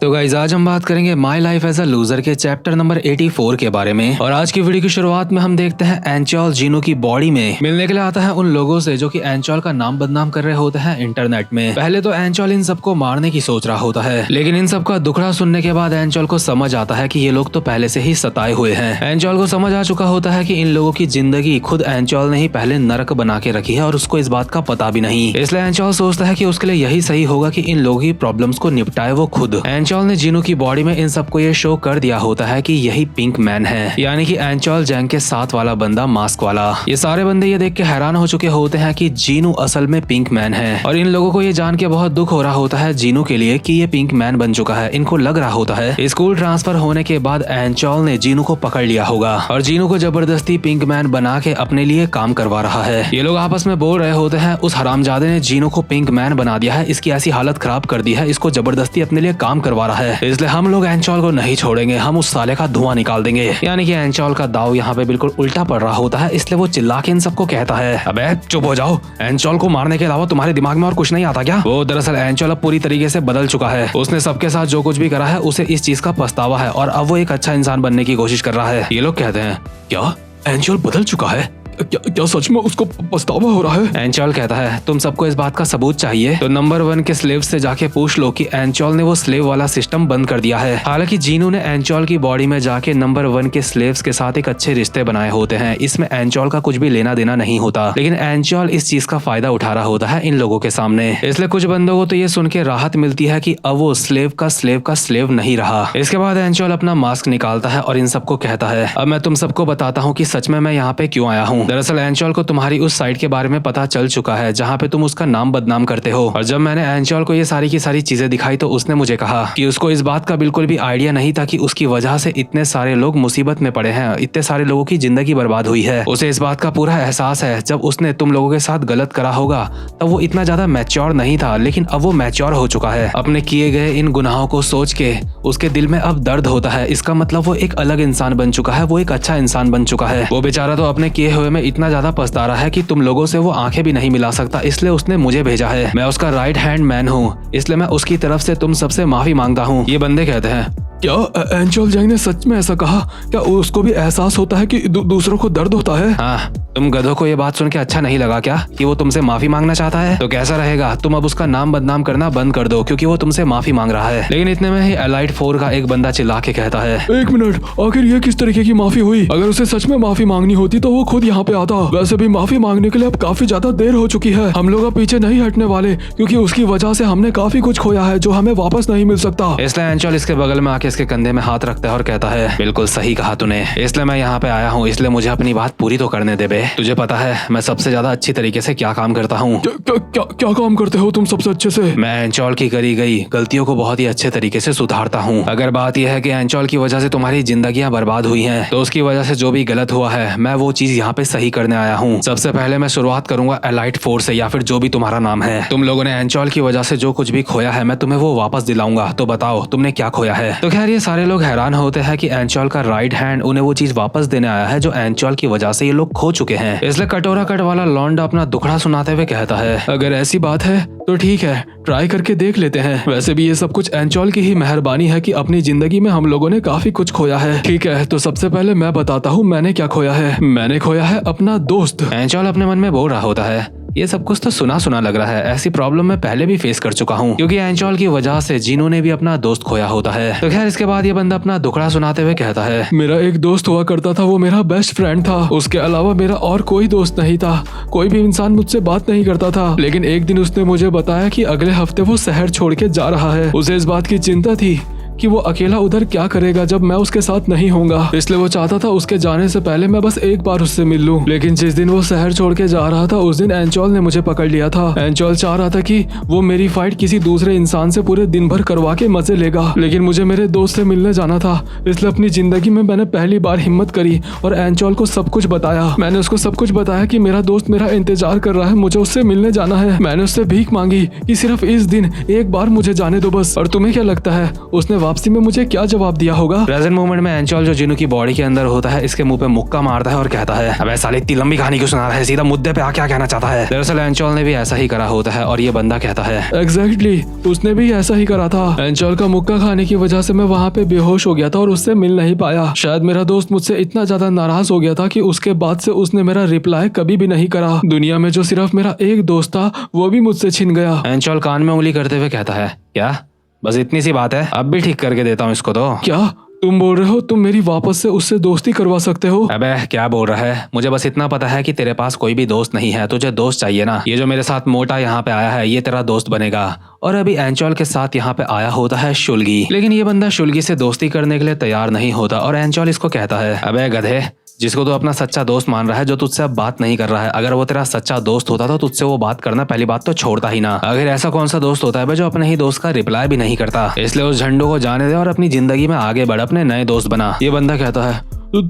तो गाइस आज हम बात करेंगे my life as a loser के चैप्टर नंबर 84 के बारे में। और आज की वीडियो की शुरुआत में हम देखते हैं एंचोल जीनू की बॉडी में मिलने के लिए आता है उन लोगों से जो कि एंचोल का नाम बदनाम कर रहे होते हैं इंटरनेट में। पहले तो एंचोल इन सबको मारने की सोच रहा होता है, लेकिन इन सबका दुखड़ा सुनने के बाद एंचोल को समझ आता है कि ये लोग तो पहले से ही सताए हुए हैं। एंचोल को समझ आ चुका होता है कि इन लोगों की जिंदगी खुद एंचोल ने ही पहले नरक बना के रखी है और उसको इस बात का पता भी नहीं। इसलिए एंचोल सोचता है कि उसके लिए यही सही होगा कि इन लोगों की प्रॉब्लम्स को निपटाए वो खुद। एंचोल ने जीनू की बॉडी में इन सबको ये शो कर दिया होता है कि यही पिंक मैन है, यानी कि एंचोल जैंग के साथ वाला बंदा मास्क वाला। ये सारे बंदे ये देख के हैरान हो चुके होते हैं कि जीनू असल में पिंक मैन है, और इन लोगों को ये जान के बहुत दुख हो रहा होता है जीनू के लिए कि ये पिंक मैन बन चुका है। इनको लग रहा होता है स्कूल ट्रांसफर होने के बाद एंचोल ने जीनू को पकड़ लिया होगा और जीनू को जबरदस्ती पिंक मैन बना के अपने लिए काम करवा रहा है। ये लोग आपस में बोल रहे होते हैं उस हरामजादे ने जीनू को पिंक मैन बना दिया है, इसकी ऐसी हालत खराब कर दी है, इसको जबरदस्ती अपने लिए काम करवा रहा है, इसलिए हम लोग एंचोल को नहीं छोड़ेंगे, हम उस साले का धुआं निकाल देंगे। यानी कि एंचोल का दाव यहाँ पे बिल्कुल उल्टा पड़ रहा होता है, इसलिए वो चिल्ला के इन सबको कहता है अबे चुप हो जाओ, एंचोल को मारने के अलावा तुम्हारे दिमाग में और कुछ नहीं आता क्या? वो दरअसल एंचोल अब पूरी तरीके से बदल चुका है, उसने सबके साथ जो कुछ भी करा है उसे इस चीज का पछतावा है और अब वो एक अच्छा इंसान बनने की कोशिश कर रहा है। ये लोग कहते हैं क्या एंचोल बदल चुका है? क्या सच में उसको पछतावा हो रहा है? एंचोल कहता है तुम सबको इस बात का सबूत चाहिए तो नंबर 1 के स्लेव से जाके पूछ लो कि एंचोल ने वो स्लेव वाला सिस्टम बंद कर दिया है। हालांकि जीनू ने एंचोल की बॉडी में जाके नंबर 1 के स्लेव्स के साथ एक अच्छे रिश्ते बनाए होते हैं, इसमें एंचोल का कुछ भी लेना देना नहीं होता, लेकिन एंचोल इस चीज का फायदा उठा रहा होता है इन लोगों के सामने। इसलिए कुछ बंदों को तो ये सुन के राहत मिलती है कि अब वो स्लेव का स्लेव नहीं रहा। इसके बाद एंचोल अपना मास्क निकालता है और इन सबको कहता है अब मैं तुम सबको बताता हूँ कि सच में मैं यहाँ पे क्यों आया हूँ। दरअसल एंचोल को तुम्हारी उस साइड के बारे में पता चल चुका है जहाँ पे तुम उसका नाम बदनाम करते हो, और जब मैंने एंचोल को ये सारी की सारी चीजें दिखाई तो उसने मुझे कहा कि उसको इस बात का बिल्कुल भी आइडिया नहीं था कि उसकी वजह से इतने सारे लोग मुसीबत में पड़े हैं, इतने सारे लोगों की जिंदगी बर्बाद हुई है। उसे इस बात का पूरा एहसास है जब उसने तुम लोगों के साथ गलत करा होगा तब वो इतना ज्यादा मैच्योर नहीं था, लेकिन अब वो मैच्योर हो चुका है। अपने किए गए इन गुनाहों को सोच के उसके दिल में अब दर्द होता है, इसका मतलब वो एक अलग इंसान बन चुका है, वो एक अच्छा इंसान बन चुका है। वो बेचारा तो अपने किए हुए में इतना ज्यादा पछता रहा है कि तुम लोगों से वो आंखें भी नहीं मिला सकता, इसलिए उसने मुझे भेजा है। मैं उसका राइट हैंड मैन हूँ, इसलिए मैं उसकी तरफ से तुम सबसे माफी मांगता हूँ। ये बंदे कहते हैं क्या एंचोल जैंग ने सच में ऐसा कहा? क्या उसको भी एहसास होता है कि दूसरों को दर्द होता है? हाँ, तुम गधों को ये बात सुन के अच्छा नहीं लगा क्या कि वो तुमसे माफी मांगना चाहता है? तो कैसा रहेगा, तुम अब उसका नाम बदनाम करना बंद कर दो क्योंकि वो तुमसे माफी मांग रहा है। लेकिन इतने में ही एलाइट 4 का एक बंदा चिल्ला के कहता है 1 मिनट, आखिर ये किस तरीके की माफी हुई? अगर उसे सच में माफी मांगनी होती तो वो खुद यहाँ पे आता। वैसे भी माफी मांगने के लिए अब काफी ज्यादा देर हो चुकी है, हम लोग अब पीछे नहीं हटने वाले क्योंकि उसकी वजह से हमने काफी कुछ खोया है जो हमें वापस नहीं मिल सकता। इसलिए एंचोल इसके बगल में आके इसके कंधे में हाथ रखता है और कहता है बिल्कुल सही कहा तूने, इसलिए मैं यहाँ पे आया हूँ, इसलिए मुझे अपनी बात पूरी तो करने दे बे। तुझे पता है मैं सबसे ज्यादा अच्छी तरीके से क्या काम करता हूँ? क्या काम करते हो तुम सबसे अच्छे से? मैं एंचोल की करी गई गलतियों को बहुत ही अच्छे तरीके से सुधारता हूँ। अगर बात यह है कि एंचोल की वजह से तुम्हारी जिंदगियां बर्बाद हुई हैं, तो उसकी वजह से जो भी गलत हुआ है मैं वो चीज यहाँ पे सही करने आया हूँ। सबसे पहले मैं शुरुआत करूंगा एलाइट 4 से, या फिर जो भी तुम्हारा नाम है। तुम लोगों ने एंचोल की वजह से जो कुछ भी खोया है मैं तुम्हें वो वापस दिलाऊंगा, तो बताओ तुमने क्या खोया है? तो खैर ये सारे लोग हैरान होते हैं कि एंचोल का राइट हैंड उन्हें वो चीज वापस देने आया है जो एंचोल की वजह से ये लोग खो चुके हैं। इसलिए कटोरा कट वाला लौंडा अपना दुखड़ा सुनाते हुए कहता है अगर ऐसी बात है तो ठीक है, ट्राई करके देख लेते हैं। वैसे भी ये सब कुछ एंचोल की ही मेहरबानी है कि अपनी जिंदगी में हम लोगों ने काफी कुछ खोया है। ठीक है, तो सबसे पहले मैं बताता हूँ मैंने क्या खोया है। मैंने खोया है अपना दोस्त। एंचोल अपने मन में बोल रहा होता है ये सब कुछ तो सुना सुना लग रहा है, ऐसी प्रॉब्लम मैं पहले भी फेस कर चुका हूँ क्योंकि एंचोल की वजह से जीनू ने भी अपना दोस्त खोया होता है। तो खैर इसके बाद ये बंदा अपना दुखड़ा सुनाते हुए कहता है मेरा एक दोस्त हुआ करता था, वो मेरा बेस्ट फ्रेंड था, उसके अलावा मेरा और कोई दोस्त नहीं था, कोई भी इंसान मुझसे बात नहीं करता था। लेकिन एक दिन उसने मुझे बताया कि अगले हफ्ते वो शहर छोड़ के जा रहा है। उसे इस बात की चिंता थी कि वो अकेला उधर क्या करेगा जब मैं उसके साथ नहीं होऊंगा, इसलिए वो चाहता था उसके जाने से पहले मैं बस एक बार उससे मिल लूं। लेकिन जिस दिन वो शहर छोड़ के जा रहा था उस दिन एंचोल ने मुझे पकड़ लिया था। एंचोल चाह रहा था कि वो मेरी फाइट किसी दूसरे इंसान से पूरे दिन भर करवा के मजे लेगा, लेकिन मुझे मेरे दोस्त से मिलने जाना था, इसलिए अपनी जिंदगी में मैंने पहली बार हिम्मत करी और एंचोल को सब कुछ बताया। मैंने उसको सब कुछ बताया कि मेरा दोस्त मेरा इंतजार कर रहा है, मुझे उससे मिलने जाना है। मैंने उससे भीख मांगी कि सिर्फ इस दिन एक बार मुझे जाने दो बस। और तुम्हें क्या लगता है, उसने वापसी में मुझे क्या जवाब दिया होगा। प्रेजेंट मोमेंट में एंचोल जो जिनू की बॉडी के अंदर होता है इसके मुंह पे मुक्का मारता है और कहता है, अबे साले इतनी लंबी कहानी क्यों सुना रहा है, सीधा मुद्दे पे आ क्या कहना चाहता है। दरअसल एंचोल ने भी ऐसा ही करा होता है और ये बंदा कहता है, एग्जैक्टली उसने भी ऐसा ही करा था। एंचोल का मुक्का खाने की वजह से मैं वहाँ पे बेहोश हो गया था और उससे मिल नहीं पाया। शायद मेरा दोस्त मुझसे इतना ज्यादा नाराज हो गया था कि उसके बाद से उसने मेरा रिप्लाई कभी भी नहीं करा। दुनिया में जो सिर्फ मेरा एक दोस्त था वो भी मुझसे छिन गया। एंचोल कान में उंगली करते हुए कहता है, क्या बस इतनी सी बात है, अब भी ठीक करके देता हूँ इसको तो। क्या तुम बोल रहे हो तुम मेरी वापस से उससे दोस्ती करवा सकते हो? अबे क्या बोल रहा है, मुझे बस इतना पता है कि तेरे पास कोई भी दोस्त नहीं है, तुझे दोस्त चाहिए ना। ये जो मेरे साथ मोटा यहाँ पे आया है ये तेरा दोस्त बनेगा। और अभी एंचोल के साथ यहाँ पे आया होता है शुल्गी, लेकिन ये बंदा शुल्गी से दोस्ती करने के लिए तैयार नहीं होता और एंचोल इसको कहता है, अबे गधे, जिसको तू अपना सच्चा दोस्त मान रहा है, जो तुझसे अब बात नहीं कर रहा है, अगर वो तेरा सच्चा दोस्त होता तो तुझसे वो बात करना पहली बात तो छोड़ता ही ना। अगर ऐसा कौन सा दोस्त होता है जो अपने ही दोस्त का रिप्लाई भी नहीं करता। इसलिए उस झंडू को जाने दे और अपनी जिंदगी में आगे बढ़, अपने नए दोस्त बना। ये बंदा कहता है,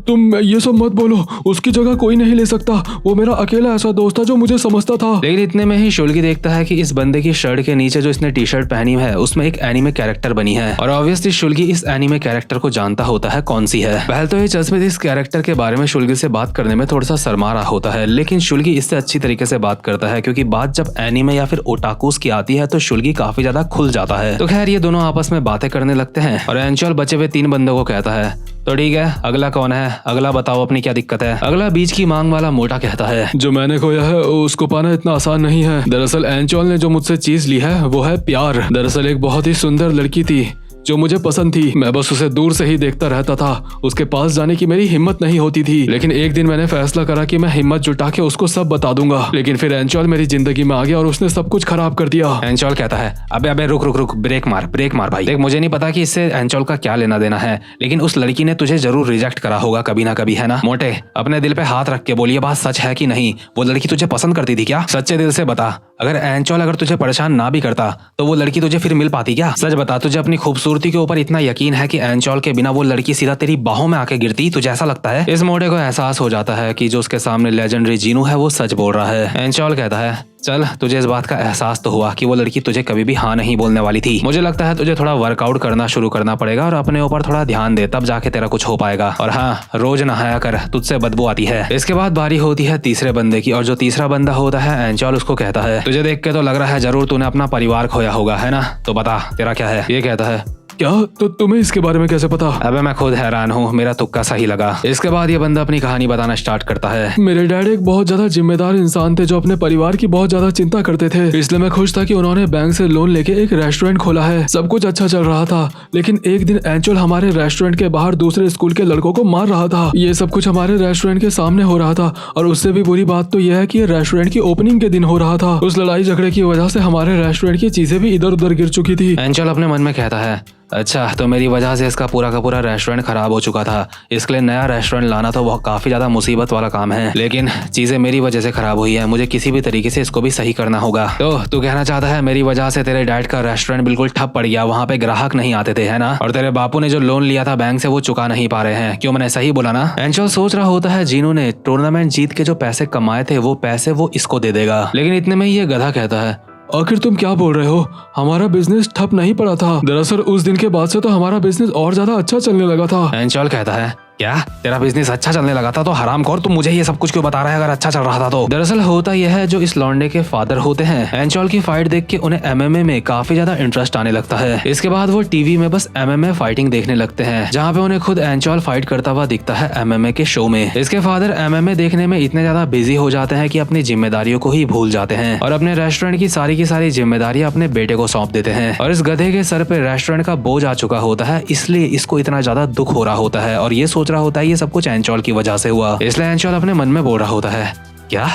तुम ये सब मत बोलो, उसकी जगह कोई नहीं ले सकता, वो मेरा अकेला ऐसा दोस्त था जो मुझे समझता था। लेकिन इतने में ही शुल्गी देखता है कि इस बंदे की शर्ट के नीचे जो इसने टी शर्ट पहनी है उसमें एक एनीमे कैरेक्टर बनी है और ऑब्वियसली शुल्गी इस एनीमे कैरेक्टर को जानता होता है कौन सी है। पहले तो ये चश्मित इस कैरेक्टर के बारे में शुल्गी से बात करने में थोड़ा सा शर्मा रहा होता है, लेकिन शुल्गी इससे अच्छी तरीके से बात करता है क्योंकि बात जब एनीमे या फिर ओटाकुस की आती है तो शुल्गी काफी ज्यादा खुल जाता है। तो खैर ये दोनों आपस में बातें करने लगते हैं और एंचोल बचे हुए 3 बंदों को कहता है, तो ठीक है अगला कौन है, अगला बताओ अपनी क्या दिक्कत है। अगला बीच की मांग वाला मोटा कहता है, जो मैंने खोया है उसको पाना इतना आसान नहीं है। दरअसल एंचोल ने जो मुझसे चीज ली है वो है प्यार। दरअसल एक बहुत ही सुंदर लड़की थी जो मुझे पसंद थी, मैं बस उसे दूर से ही देखता रहता था, उसके पास जाने की मेरी हिम्मत नहीं होती थी। लेकिन एक दिन मैंने फैसला करा कि मैं हिम्मत जुटा के उसको सब बता दूंगा। लेकिन फिर एंचोल मेरी जिंदगी में आ गया और उसने सब कुछ खराब कर दिया। एंचोल कहता है, अबे अबे रुक रुक रुक, ब्रेक मार भाई। देख मुझे नहीं पता कि इससे एंचोल का क्या लेना देना है, लेकिन उस लड़की ने तुझे जरूर रिजेक्ट करा होगा कभी ना कभी, है ना। मोटे अपने दिल पे हाथ रख के बोलिए, बात सच है कि नहीं, वो लड़की तुझे पसंद करती थी क्या? सच्चे दिल से बता। अगर एंचोल अगर तुझे परेशान ना भी करता तो वो लड़की तुझे फिर मिल पाती क्या? सच बता, तुझे अपनी खूबसूरती के ऊपर इतना यकीन है कि एंचोल के बिना वो लड़की सीधा तेरी बाहों में आके गिरती? तुझे ऐसा लगता है? इस मोटे को एहसास हो जाता है कि जो उसके सामने लेजेंडरी जीनू है वो सच बोल रहा है। एंचोल कहता है, चल तुझे इस बात का एहसास तो हुआ कि वो लड़की तुझे कभी भी हाँ नहीं बोलने वाली थी। मुझे लगता है तुझे थोड़ा वर्कआउट करना शुरू करना पड़ेगा और अपने ऊपर थोड़ा ध्यान दे, तब जाके तेरा कुछ हो पाएगा। और हाँ, रोज नहाया कर, तुझसे बदबू आती है। इसके बाद बारी होती है तीसरे बंदे की और जो तीसरा बंदा होता है एंचोल उसको कहता है, तुझे देख के तो लग रहा है जरूर तूने अपना परिवार खोया होगा, है ना? तो बता तेरा क्या है? ये कहता है, क्या? तो तुम्हें इसके बारे में कैसे पता? अबे मैं खुद हैरान हूँ, मेरा तुक्का सही लगा। इसके बाद ये बंदा अपनी कहानी बताना स्टार्ट करता है। मेरे डैड एक बहुत ज्यादा जिम्मेदार इंसान थे जो अपने परिवार की बहुत ज्यादा चिंता करते थे, इसलिए मैं खुश था कि उन्होंने बैंक से लोन लेके एक रेस्टोरेंट खोला है। सब कुछ अच्छा चल रहा था, लेकिन एक दिन एंचोल हमारे रेस्टोरेंट के बाहर दूसरे स्कूल के लड़कों को मार रहा था। ये सब कुछ हमारे रेस्टोरेंट के सामने हो रहा था और उससे भी बुरी बात तो यह है कि रेस्टोरेंट की ओपनिंग के दिन हो रहा था। उस लड़ाई झगड़े की वजह से हमारे रेस्टोरेंट की चीजें भी इधर उधर गिर चुकी थी। एंचोल अपने मन में कहता है, अच्छा तो मेरी वजह से इसका पूरा का पूरा रेस्टोरेंट खराब हो चुका था, इसके लिए नया रेस्टोरेंट लाना तो बहुत काफी ज्यादा मुसीबत वाला काम है, लेकिन चीजें मेरी वजह से खराब हुई है, मुझे किसी भी तरीके से इसको भी सही करना होगा। तो तू कहना चाहता है मेरी वजह से तेरे डैड का रेस्टोरेंट बिल्कुल ठप पड़ गया, वहाँ पे ग्राहक नहीं आते थे, है ना? और तेरे बापू ने जो लोन लिया था बैंक से वो चुका नहीं पा रहे हैं, क्यों? मैंने सही बोला ना? एंचोल सोच रहा होता है जीनू ने टूर्नामेंट जीत के जो पैसे कमाए थे वो पैसे वो इसको दे देगा, लेकिन इतने में ये गधा कहता है, आखिर तुम क्या बोल रहे हो? हमारा बिजनेस ठप नहीं पड़ा था। दरअसल उस दिन के बाद से तो हमारा बिजनेस और ज्यादा अच्छा चलने लगा था। एंचोल कहता है, क्या तेरा बिजनेस अच्छा चलने लगा था? तो हरामखोर, तुम मुझे ये सब कुछ क्यों बता रहा है अगर अच्छा चल रहा था तो? दरअसल होता यह है, जो इस लौंडे के फादर होते हैं, एंचोल की फाइट देख के उन्हें एमएमए में काफी ज्यादा इंटरेस्ट आने लगता है। इसके बाद वो टीवी में बस एमएमए फाइटिंग देखने लगते हैं, जहाँ पे उन्हें खुद एंचोल फाइट करता हुआ दिखता है एमएमए के शो में। इसके फादर एमएमए देखने में इतने ज्यादा बिजी हो जाते हैं कि अपनी जिम्मेदारियों को ही भूल जाते हैं और अपने रेस्टोरेंट की सारी जिम्मेदारियां अपने बेटे को सौंप देते हैं। और इस गधे के सर पे रेस्टोरेंट का बोझ आ चुका होता है, इसलिए इसको इतना ज्यादा दुख हो रहा होता है और ये सोच रहा होता है ये सब कुछ एंचोल की वजह से हुआ। इसलिए एंचोल अपने मन में बोल रहा होता है, क्या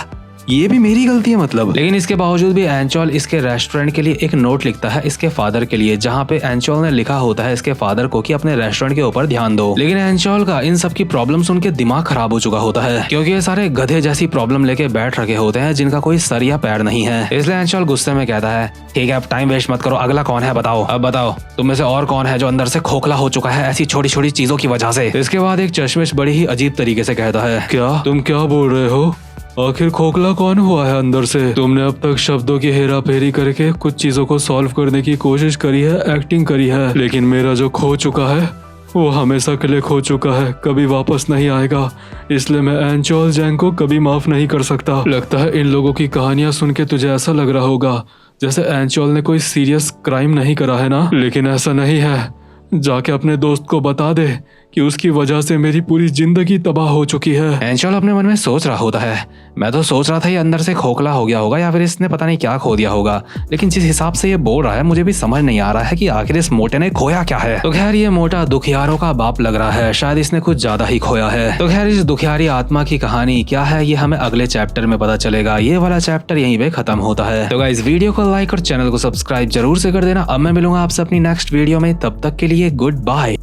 ये भी मेरी गलती है मतलब? लेकिन इसके बावजूद भी एंचोल इसके रेस्टोरेंट के लिए एक नोट लिखता है इसके फादर के लिए, जहाँ पे एंचोल ने लिखा होता है इसके फादर को कि अपने रेस्टोरेंट के ऊपर ध्यान दो। लेकिन एंचोल का इन सब की प्रॉब्लम सुन के दिमाग खराब हो चुका होता है, क्योंकि ये सारे गधे जैसी प्रॉब्लम लेके बैठ रखे होते हैं जिनका कोई सर या पैर नहीं है। इसलिए एंचोल गुस्से में कहता है, ठीक है अब टाइम वेस्ट मत करो, अगला कौन है बताओ? अब बताओ तुम में से और कौन है जो अंदर से खोखला हो चुका है ऐसी छोटी छोटी चीजों की वजह से? इसके बाद एक चश्मिश बड़ी ही अजीब तरीके से कहता है, क्या तुम क्या बोल रहे हो? आखिर खोखला कौन हुआ है अंदर से? तुमने अब तक शब्दों की हेरा फेरी करके कुछ चीजों को सॉल्व करने की कोशिश करी है, एक्टिंग करी है, लेकिन मेरा जो खो चुका है वो हमेशा के लिए खो चुका है, कभी वापस नहीं आएगा। इसलिए मैं एंचोल जैंग को कभी माफ नहीं कर सकता। लगता है इन लोगों की कहानियां सुन के तुझे ऐसा लग रहा होगा जैसे एंचोल ने कोई सीरियस क्राइम नहीं करा है ना, लेकिन ऐसा नहीं है। जाके अपने दोस्त को बता दे कि उसकी वजह से मेरी पूरी जिंदगी तबाह हो चुकी है। एंचोल अपने मन में सोच रहा होता है, मैं तो सोच रहा था ये अंदर से खोखला हो गया होगा या फिर इसने पता नहीं क्या खो दिया होगा, लेकिन जिस हिसाब से ये बोल रहा है मुझे भी समझ नहीं आ रहा है कि आखिर इस मोटे ने खोया क्या है। तो खैर ये मोटा दुखियारों का बाप लग रहा है, शायद इसने कुछ ज्यादा ही खोया है। तो खैर इस दुखियारी आत्मा की कहानी क्या है ये हमें अगले चैप्टर में पता चलेगा। ये वाला चैप्टर यहीं पे खत्म होता है। तो गाइस वीडियो को लाइक और चैनल को सब्सक्राइब जरूर से कर देना। अब मैं मिलूंगा आपसे अपनी नेक्स्ट वीडियो में, तब तक के लिए गुड बाय।